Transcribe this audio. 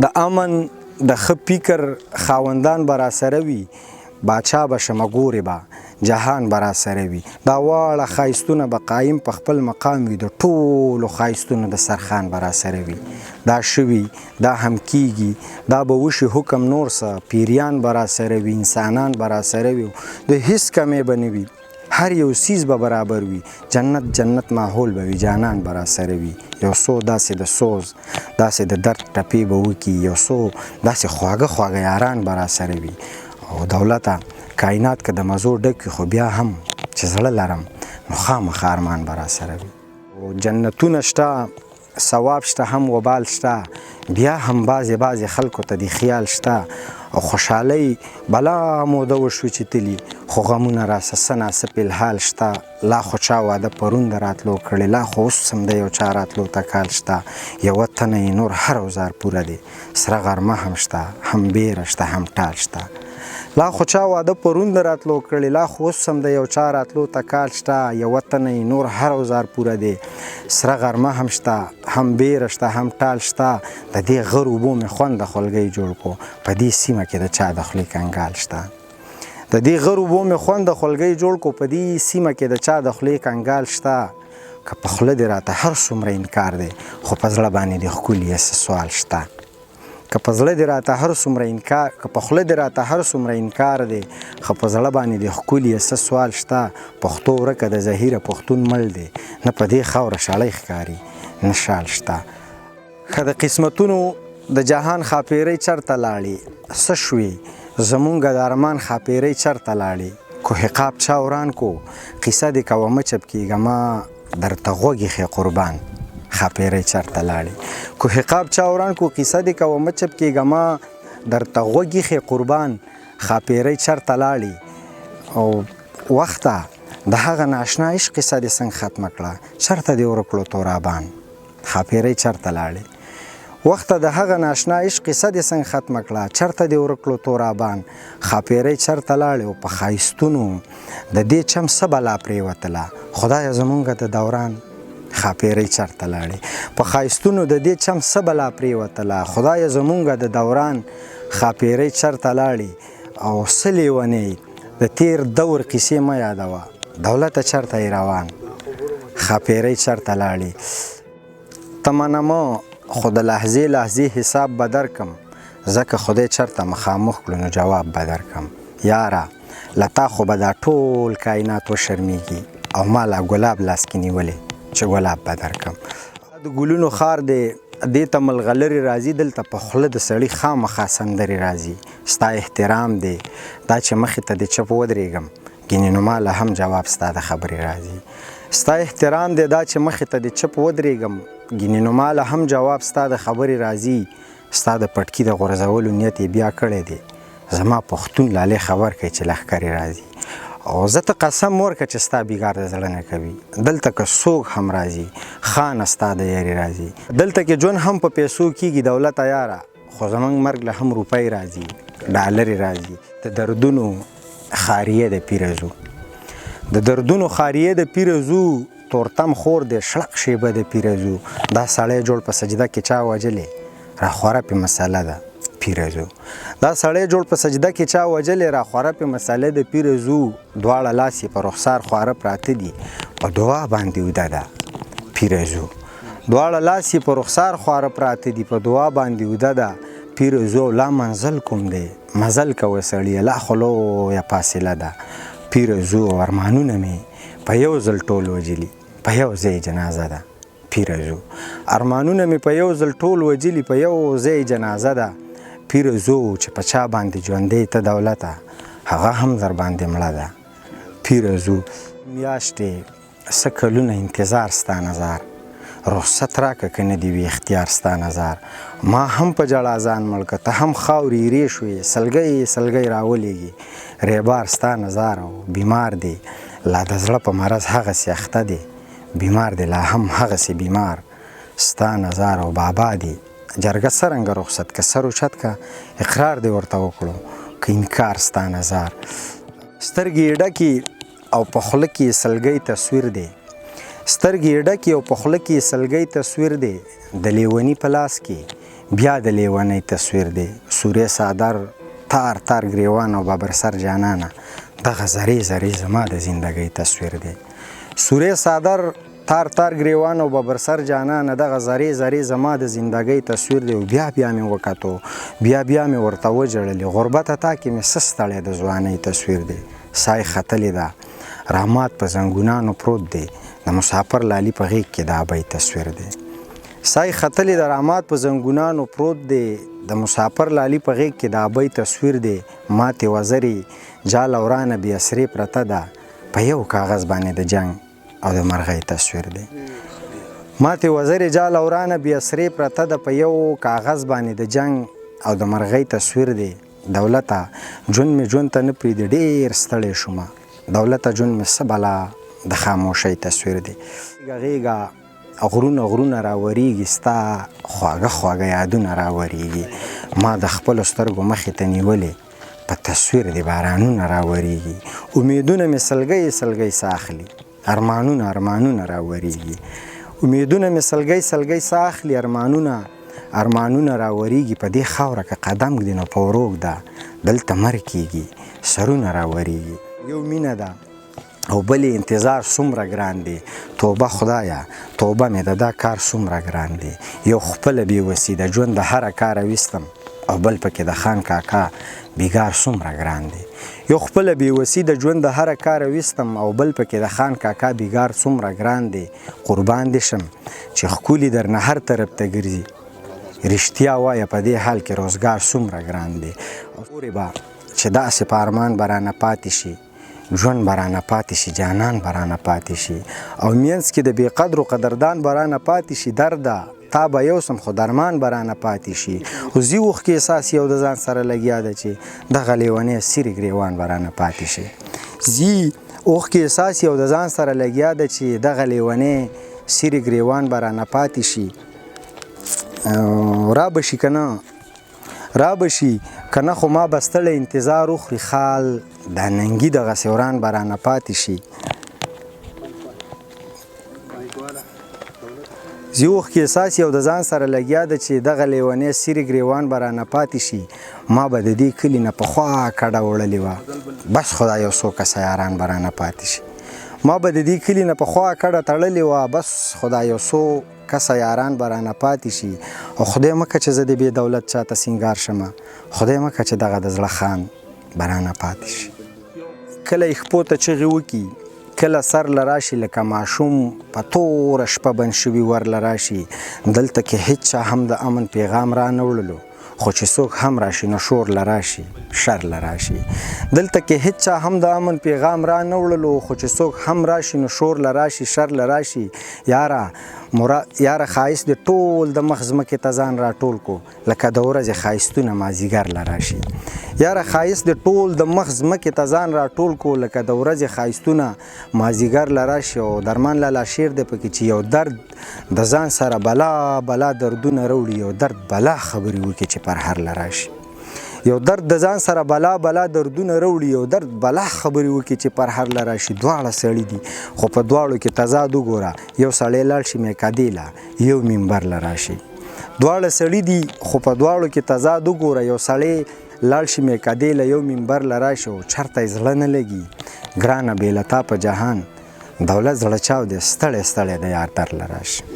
د امن د ښه فکر خاوندان به راسره وي، باچا به شمه ګورې به جهان به راسره وي. دا واړه ښایستونه به قایم په خپل مقام وي، د ټولو ښایستونو دسترخوان به راسره وي. دا شوي، دا هم کیږي، دا به وشي حکم نور څه، پیریان به راسره وي، انسانان به راسره وي، د هیڅ کمی به نه وي، هر یو سیز به برابر وي، جنت ماحول به وي، جانان به راسره وي. یو څو داسې د سوز، داسې د درد ټپې به وکړي، یو څو داسې خواږه یاران به راسره وي. او دولته کائنات که د مزو ډک وي، خو بیا هم چې زړه لرم نو خامخا ارمان به راسره وي. جنتونه شته، ثواب شته، هم وبال شته، بیا هم بعضې خلکو ته د خیال شته. او خوشحالۍ بلا موده وشوي چې تلي، خو غمونه راسه څه ناڅه الحال شته. لا خو چا واده پرون د راتلو کړی، لا خو اوس هم د یو چا راتلو ته کال شته. یوه تنه یې نور هر اوزار پوره دی، سره غرمه هم شته، هم بیره شته، هم ټال شته. لا خو چا واده پرون د راتلو کړی، لا خو اوس هم د یو چا راتلو ته کال شته. یوه تنه یې نور هر اوزار پوره دی، سره غرمه هم شته، هم بیره شته، هم ټال شته. د دې غر اوبو مې خوند د خولګۍ جوړ کو، په دې سیمه کې د چا د خولې کنګال شته. د دې غر اوبو مې خوند د خولګۍ جوړ کو، په دې سیمه کې د چا د خولې کنګال شته. که په خوله دې راته هر څومره انکار دی، خو په زړه باندې دې ښکلي یې څه سوال شته. که په زړه دې راته هر څومره انکار، که په خوله دې راته هر څومره انکار دی، خو په زړه باندې دې ښکلي یې څه سوال شته. پښتو ورکه د زهیره پښتون مل دی، نه په دې خاوره شاړی ښکاري نه شال شته. که د قسمتونو د جهان ښاپېرۍ چرته لاړې، څه شوې زمونږ د ارمان ښاپېرۍ چرته لاړې. کوهقاب چا وران کو، قیصه دې کوه مه چپ کېږه، ما درته غوږ ایښې قربان ښاپېرۍ چرته لاړې. کوهقاب چا وران کو، قیصه دې کوه مه چپ کېږه، ما درته غوږ ایښې قربان ښاپېرۍ چرته لاړې. او وخته د هغه ناشنا عشق قصه دې څنګه ختمه کړه، چرته دې ورک کړو تورابان ښاپېرۍ چرته لاړې. وخته د هغه ناشنا عشق قصه دې څنګه ختمه کړه، چرته دې ورک کړو تورابان ښاپېرۍ چرته لاړې. او په ښایستونو د دې چم څه بلا پرېوتله، خدایه زمونږ د دوران ښاپېرۍ چرته لاړې. په ښایستونو د دې چم څه بلا پرېوتله، خدایه زمونږ د دوران ښاپېرۍ چرته لاړې. او څه لیونۍ د تیر دور قیسې مه یادوه، دولته چرته یې روان ښاپېرۍ چرته لاړې. ته منمه خو د لحظې حساب به درکم، ځکه خدای چرته مخامخ کړو نو جواب به درکم. یاره له تا خو به دا ټول کائنات وشرمېږي، او ما لا ګلاب لاس کې نیولې چې ګلاب به درکم. د ګلونو ښار دی، دې ته ملغلرې راځي، دلته په خوله د سړي خامخا سندرې راځي. ستا احترام دی دا چې مخې ته دې چپ ودرېږم، ګینې نو ما له هم جواب ستا د خبرې راځي. ستا احترام دی دا چې مخې ته دې چپ ودرېږم، ګینې نو ما له هم جواب ستا د خبرې راځي. ستا د پټکي د غورځولو نیت یې بیا کړی دی، زما پښتون لالې خبر کوي چې لښکرې راځي. او زه ته قسم ورکړه چې ستا بیګار د زړه نه کوي، دلته که څوک هم راځي خانه ستا د یاري راځي. دلته کې ژوند هم په پیسو کېږي دولته یاره، خو زموږ مرګ له هم روپۍ راځي، ډالرې راځي. د دردونو خاریه د پیرزو، د دردونو خاریه د پیرزو، تورتم خور د شړق شیبه د پیرزو. دا سړی جوړ په سجده کې چا وجلې، راخوره پې مسله ده پیرزو. دا سړی جوړ په سجده کې چا وجلې، راخوره پې مسله د پیرزو. دواړه لاس یې په رخسار خواره پراته دي، په دعا باندې وده ده پیرزو. دواړه لاس یې په رخسار خواره پراته دي، په دعا باندې وده ده پیرزو. لا منزل کوم دی مزل کوه سړیه، لا خو لویه فاصله ده پیرزو. ارمانونه مې په یو ځل ټول وجلي، په یو ځای جنازه ده پیرزو. ارمانونه مې په یو ځل ټول وجلي، په یو ځای جنازه ده پیرزو. چې په چا باندې ژوندی ته دولته، هغه هم در باندې مړه ده پیرزو. میاشتې څه کلونه انتظار ستا نظر، رخصت راکه که نه دې وي اختیار ستا نظر. ما هم په جړا ځان مړ که، ته هم خاورې ایرې شوې، سلګۍ راولېږي ریبار ستا نظر. او بیمار دی لا د زړه په مرض هغسې اخته دی، بیمار دی لا هم هغسې بیمار ستا نظر. او بابا دی جرګه څرنګه رخصت که، سر اوچت که اقرار دی ورته وکړو که انکار ستا نظر. سترګې یې ډکې او په خوله کې سلګۍ تصویر دی، سترګې یې ډکې او په خوله کې سلګۍ تصویر دی. د لیوني په لاس کې بیا د لیونۍ تصویر دی. سورې صادر تار تار ګریوان او بابر سر جانانه دغه زری زری زما د زندګۍ تصویر دی. سورې صادر تار تار ګریوان او بابر سر جانانه دغه زری زری زما د زندګۍ تصویر دی. بیا بیا مې وکتو بیا بیا مې ورته وجړلې غربته تا کې مې څه ستړی د ځوانۍ تصویر دی. سای ختلې ده رحمات په زنګونانو پروت دی د مسافر لالي په غیږ کې د ابۍ تصویر دی. سای ختلې د رحمات په زنګونانو پروت دی د مسافر لالي په غیږ کې د ابۍ تصویر دی. ماتې وزرې جال ورانه بې اسرې پرته ده په یو کاغذ باندې د جنګ او د مرغۍ تصویر دی. ماتې وزرې جال ورانه بې اسرې پرته ده په یو کاغذ باندې د جنګ او د مرغۍ تصویر دی. دولته ژوند مې ژوند ته نه پرېږدي ډېر ستړی شومه دولته ژوند مې څه بلا د خاموشۍ تصویر دی. غیږه غرونه غرونه راوریږي ستا خواږه خواږه یادونه راوریږي. ما د خپلو سترګو مخې ته نیولې په تصویر دی بارانونه راوریږي. امیدونه مې سلګۍ سلګۍ ساخلي ارمانونه ارمانونه راوریږي. امیدونه مې سلګۍ سلګۍ ساخلي ارمانونه راوریږي. په دې خاوره که قدم ږدي نو په وروږ ده دلته مرګ کیږي سرونه راوریږي. یو مینه ده او بلې انتظار څومره ګران دی. توبه خدایه توبه مې د دا کار څومره ګران دی. یو خپله بېوسي د ژوند د هره کاره ویستم او بل پکې د خان کاکا بیګار څومره ګران دی. یو خپله بېوسي د ژوند د هره کاره ویستم او بل پکې د خان کاکا بیګار څومره ګران دی. قربان دې شم چې ښکلي درنه هر طرف ته ګرځي رښتیا وایه په دې حال کې روزګار څومره ګران دی. اورې به چې داسې په ارمان به رانه پاتې شي ژوند به رانه پاتې شي جانان به رانه پاتې شي او منځ کې د بې قدرو قدردان به رانه پاتې شي. درده تا به یوسم خو درمان به رانه پاتې شي. خو زی اوښکې احساس یو د ځان سره لګیا ده چې دغه لیونی سیرې ګریوان به رانه پاتې شي. زی اوښکې احساس یو د ځان سره لګیا ده چې دغه لیونی سیرې ګریوان به رانه پاتې شي. را به شي که نه را به شي که نه خو ما به ستړی انتظار وخوري خال دا ننګي دغسې وران به رانه پاتې شي. زی اوښکې احساس یو د ځان سره لګیا ده چې دغه لیونی سیرې ګریوان به رانه پاتې شي. ما به د دې کلي نه پخوا کډه وړلې وه بس خدا یو څو کسه یاران به رانه پاتې شي. ما به د دې کلي نه پخوا کډه تړلې وه بس خدا یو څو کسه یاران به رانه پاتې شي. او خدای مکه چې زه د بې دولت چاته سینګار شمه خدای مکه چې دغه د زړه خان به رانه پاتې شي. کله یې خپو ته چغې وکړي کله سر له راشي لکه ماشوم په توره شپه بند شوي ور له راشي. دلته کې هیچا هم د امن پیغام را نه وړلو خو چې څوک هم راشي نو شور له راشي شر له راشي. دلته کې هیچا هم د امن پیغام را نه وړلو خو چې څوک هم راشي نو شور له راشي شر له راشي. یاره ښایست د ټول د مخ ځمکې ته ځان راټول کو لکه د ورځې ښایستونه مازدیګر له راشي. یاره ښایست د ټول د مخ ځمکې ته ځان راټول کو لکه د ورځې ښایستونه مازدیګر له راشي. او درمان لالا شعر دی پکې چې یو درد د ځان سره بلا بلا دردونه راوړي یو درد بلا خبرې وکړي چې پر هر له راشي. یو درد د ځان سره بلا بلا دردونه راوړي یو درد بلا خبرې وکړي چې پر هر له راشي. دواړه سړي دي خو په دواړو کې تضاد وګوره یو سړی لاړ شي میکادې له یو منبر له راشي. دواړه سړي دي خو په دواړو کې تضاد وګوره یو سړی لاړ شي میکادې له یو منبر له راشي. او چرته یې زړه نه لګي ګرانه بې له تا په جهان دولت زړه چاودې ستړی ستړی د یار در له راشي.